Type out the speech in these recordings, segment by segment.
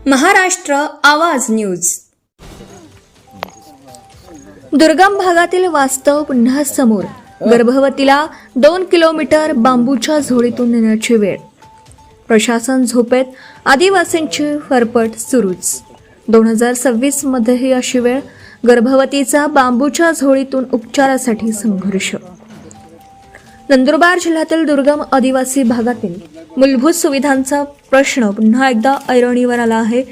महाराष्ट्र आवाज न्यूज. दुर्गम भागातील वास्तव पुन्हा समोर. गर्भवतीला 2 किलोमीटर बांबूच्या झोळीतून नेण्याची वेळ. प्रशासन झोपेत, आदिवासींची फरफट सुरूच. 2026 मध्येही अशी वेळ. गर्भवतीचा बांबूच्या झोळीतून उपचारासाठी संघर्ष. नंदुरबार जिल्ह्यातील दुर्गम आदिवासी भागातील मूलभूत सुविधांचा प्रश्न पुन्हा एकदा ऐरणीवर आला आहे.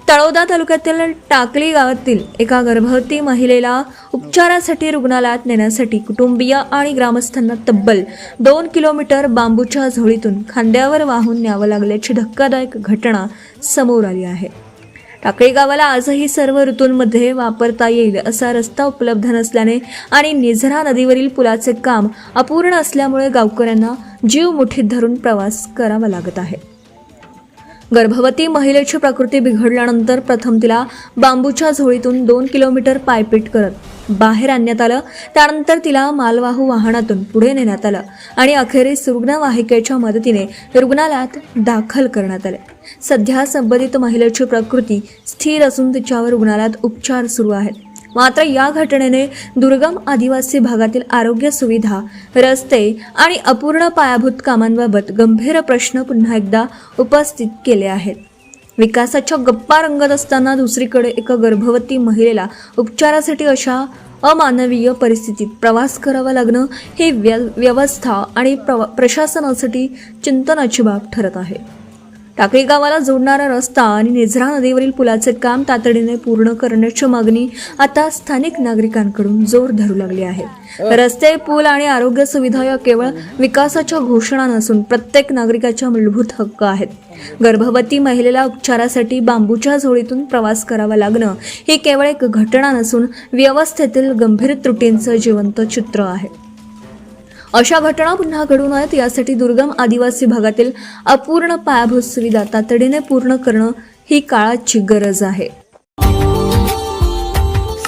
तळोदा तालुक्यातील टाकली गावातील एका गर्भवती महिलेला उपचारासाठी रुग्णालयात नेण्यासाठी कुटुंबीय आणि ग्रामस्थांना तब्बल 2 किलोमीटर बांबूच्या झोळीतून खांद्यावर वाहून न्यावं लागल्याची धक्कादायक घटना समोर आली आहे. टाकळी गावाला आजही सर्व ऋतूंमध्ये वापरता येईल असा रस्ता उपलब्ध नसल्याने आणि निझरा नदीवरील पुलाचे काम अपूर्ण असल्यामुळे गावकऱ्यांना जीव मुठीत धरून प्रवास करावा लागत आहे. गर्भवती महिलेची प्रकृती बिघडल्यानंतर प्रथम तिला बांबूच्या झोळीतून 2 किलोमीटर पायपीट करत बाहेर आणण्यात आलं. त्यानंतर तिला मालवाहू वाहनातून पुढे नेण्यात आलं आणि अखेरीस रुग्णवाहिकेच्या मदतीने रुग्णालयात दाखल करण्यात आले. सध्या संबंधित महिलेची प्रकृती स्थिर असून तिच्यावर रुग्णालयात उपचार सुरू आहेत. मात्र या घटनेने दुर्गम आदिवासी भागातील आरोग्य सुविधा, रस्ते आणि अपूर्ण पायाभूत कामांबाबत गंभीर प्रश्न पुन्हा एकदा उपस्थित केले आहेत. विकासाच्या गप्पा रंगत असताना दुसरीकडे एका गर्भवती महिलेला उपचारासाठी अशा अमानवीय परिस्थितीत प्रवास करावा लागणं ही व्यवस्था आणि प्रशासनासाठी चिंतनाची बाब ठरत आहे. टाकळी गावाला जोडणारा रस्ता आणि निझरा नदीवरील पुलाचे काम तातडीने पूर्ण करण्याची मागणी आता स्थानिक नागरिकांकडून जोर धरू लागली आहे. रस्ते, पूल आणि आरोग्य सुविधा या केवळ विकासाच्या घोषणा नसून प्रत्येक नागरिकाच्या मूलभूत हक्क आहेत. गर्भवती महिलेला उपचारासाठी बांबूच्या झोळीतून प्रवास करावा लागणं ही केवळ एक घटना नसून व्यवस्थेतील गंभीर त्रुटींचं जिवंत चित्र आहे. अशा घटना पुन्हा घडू नयेत यासाठी दुर्गम आदिवासी भागातील अपूर्ण पायाभूत सुविधा तातडीने पूर्ण करणं ही काळाची गरज आहे.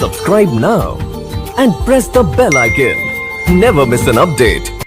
Subscribe now and press the bell icon. Never miss an update.